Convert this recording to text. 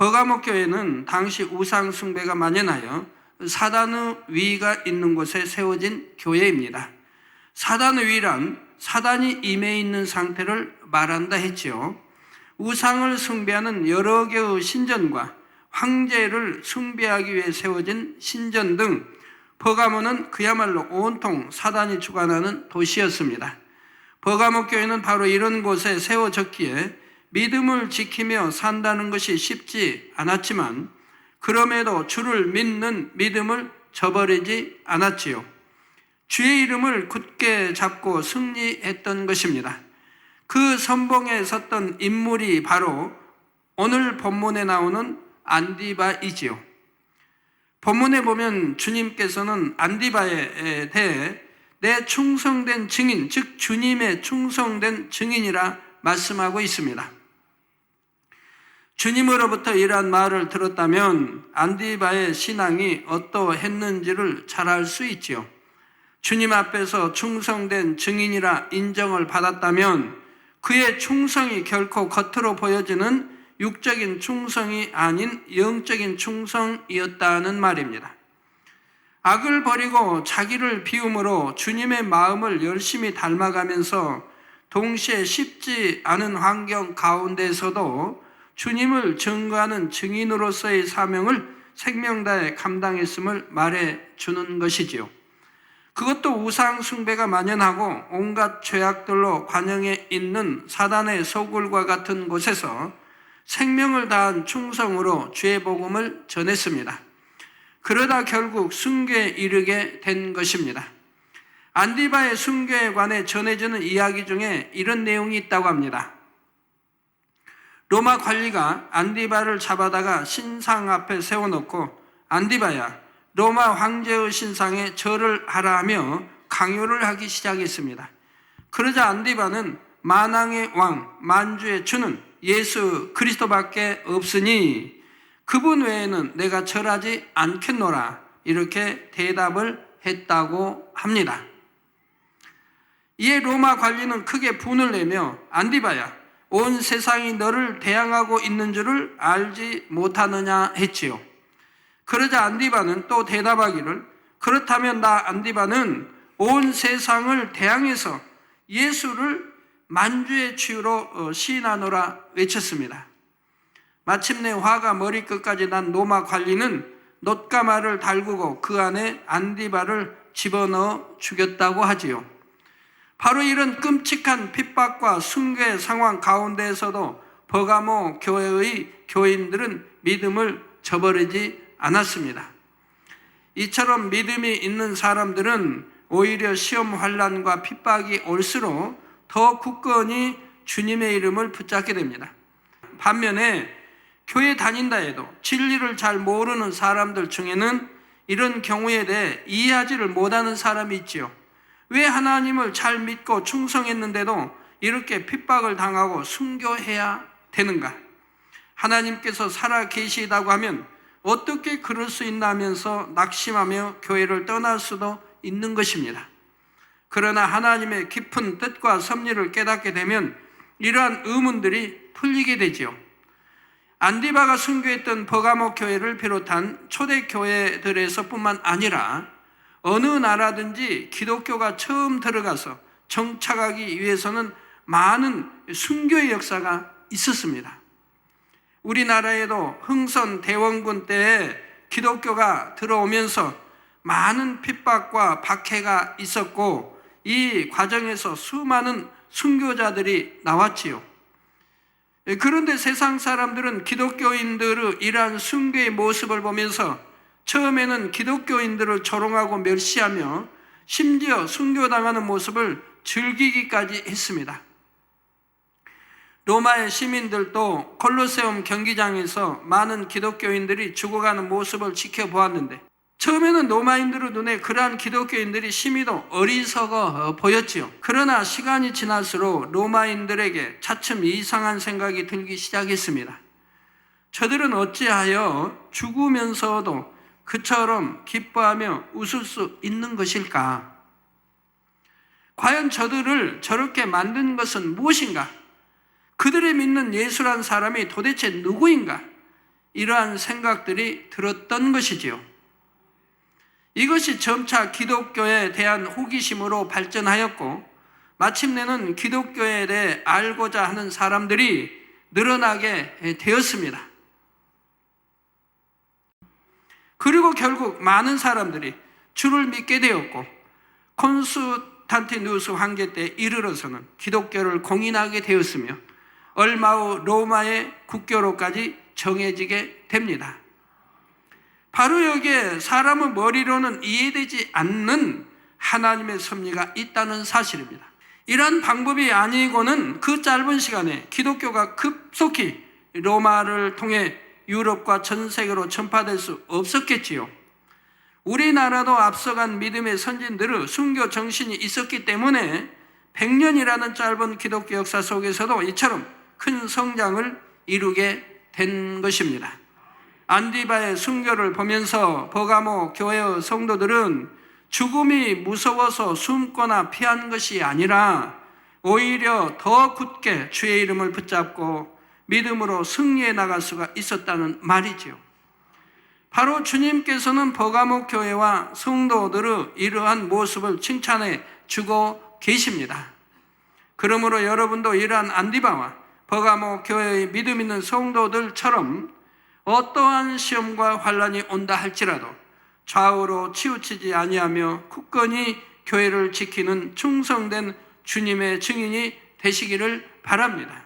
버가모 교회는 당시 우상 숭배가 만연하여 사단의 위가 있는 곳에 세워진 교회입니다. 사단의 위란 사단이 임해 있는 상태를 말한다 했지요. 우상을 숭배하는 여러 개의 신전과 황제를 숭배하기 위해 세워진 신전 등 버가모는 그야말로 온통 사단이 주관하는 도시였습니다. 버가모 교회는 바로 이런 곳에 세워졌기에 믿음을 지키며 산다는 것이 쉽지 않았지만 그럼에도 주를 믿는 믿음을 저버리지 않았지요. 주의 이름을 굳게 잡고 승리했던 것입니다. 그 선봉에 섰던 인물이 바로 오늘 본문에 나오는 안디바이지요. 본문에 보면 주님께서는 안디바에 대해 내 충성된 증인, 즉 주님의 충성된 증인이라 말씀하고 있습니다. 주님으로부터 이러한 말을 들었다면 안디바의 신앙이 어떠했는지를 잘 알 수 있지요. 주님 앞에서 충성된 증인이라 인정을 받았다면 그의 충성이 결코 겉으로 보여지는 육적인 충성이 아닌 영적인 충성이었다는 말입니다. 악을 버리고 자기를 비움으로 주님의 마음을 열심히 닮아가면서 동시에 쉽지 않은 환경 가운데서도 주님을 증거하는 증인으로서의 사명을 생명다해 감당했음을 말해주는 것이지요. 그것도 우상 숭배가 만연하고 온갖 죄악들로 관영해 있는 사단의 소굴과 같은 곳에서 생명을 다한 충성으로 주의 복음을 전했습니다. 그러다 결국 순교에 이르게 된 것입니다. 안디바의 순교에 관해 전해지는 이야기 중에 이런 내용이 있다고 합니다. 로마 관리가 안디바를 잡아다가 신상 앞에 세워놓고 안디바야, 로마 황제의 신상에 절을 하라 하며 강요를 하기 시작했습니다. 그러자 안디바는 만왕의 왕, 만주의 주는 예수 그리스도밖에 없으니 그분 외에는 내가 절하지 않겠노라, 이렇게 대답을 했다고 합니다. 이에 로마 관리는 크게 분을 내며 안디바야, 온 세상이 너를 대항하고 있는 줄을 알지 못하느냐 했지요. 그러자 안디바는 또 대답하기를, 그렇다면 나 안디바는 온 세상을 대항해서 예수를 만주의 주로 시인하노라 외쳤습니다. 마침내 화가 머리끝까지 난 로마 관리는 놋가마를 달구고 그 안에 안디바를 집어넣어 죽였다고 하지요. 바로 이런 끔찍한 핍박과 순교의 상황 가운데에서도 버가모 교회의 교인들은 믿음을 저버리지 않았습니다. 이처럼 믿음이 있는 사람들은 오히려 시험 환난과 핍박이 올수록 더 굳건히 주님의 이름을 붙잡게 됩니다. 반면에 교회 다닌다 해도 진리를 잘 모르는 사람들 중에는 이런 경우에 대해 이해하지를 못하는 사람이 있지요. 왜 하나님을 잘 믿고 충성했는데도 이렇게 핍박을 당하고 순교해야 되는가? 하나님께서 살아 계시다고 하면 어떻게 그럴 수 있나면서 낙심하며 교회를 떠날 수도 있는 것입니다. 그러나 하나님의 깊은 뜻과 섭리를 깨닫게 되면 이러한 의문들이 풀리게 되지요. 안디바가 순교했던 버가모 교회를 비롯한 초대 교회들에서뿐만 아니라 어느 나라든지 기독교가 처음 들어가서 정착하기 위해서는 많은 순교의 역사가 있었습니다. 우리나라에도 흥선 대원군 때에 기독교가 들어오면서 많은 핍박과 박해가 있었고 이 과정에서 수많은 순교자들이 나왔지요. 그런데 세상 사람들은 기독교인들의 이러한 순교의 모습을 보면서 처음에는 기독교인들을 조롱하고 멸시하며 심지어 순교당하는 모습을 즐기기까지 했습니다. 로마의 시민들도 콜로세움 경기장에서 많은 기독교인들이 죽어가는 모습을 지켜보았는데 처음에는 로마인들의 눈에 그러한 기독교인들이 심히도 어리석어 보였지요. 그러나 시간이 지날수록 로마인들에게 차츰 이상한 생각이 들기 시작했습니다. 저들은 어찌하여 죽으면서도 그처럼 기뻐하며 웃을 수 있는 것일까? 과연 저들을 저렇게 만든 것은 무엇인가? 그들이 믿는 예수란 사람이 도대체 누구인가? 이러한 생각들이 들었던 것이지요. 이것이 점차 기독교에 대한 호기심으로 발전하였고 마침내는 기독교에 대해 알고자 하는 사람들이 늘어나게 되었습니다. 그리고 결국 많은 사람들이 주를 믿게 되었고 콘스탄티누스 황제 때 이르러서는 기독교를 공인하게 되었으며 얼마 후 로마의 국교로까지 정해지게 됩니다. 바로 여기에 사람의 머리로는 이해되지 않는 하나님의 섭리가 있다는 사실입니다. 이러한 방법이 아니고는 그 짧은 시간에 기독교가 급속히 로마를 통해 유럽과 전 세계로 전파될 수 없었겠지요. 우리나라도 앞서간 믿음의 선진들의 순교 정신이 있었기 때문에 100년이라는 짧은 기독교 역사 속에서도 이처럼 큰 성장을 이루게 된 것입니다. 안디바의 순교를 보면서 버가모 교회의 성도들은 죽음이 무서워서 숨거나 피한 것이 아니라 오히려 더 굳게 주의 이름을 붙잡고 믿음으로 승리해 나갈 수가 있었다는 말이지요. 바로 주님께서는 버가모 교회와 성도들의 이러한 모습을 칭찬해 주고 계십니다. 그러므로 여러분도 이러한 안디바와 버가모 교회의 믿음 있는 성도들처럼 어떠한 시험과 환난이 온다 할지라도 좌우로 치우치지 아니하며 굳건히 교회를 지키는 충성된 주님의 증인이 되시기를 바랍니다.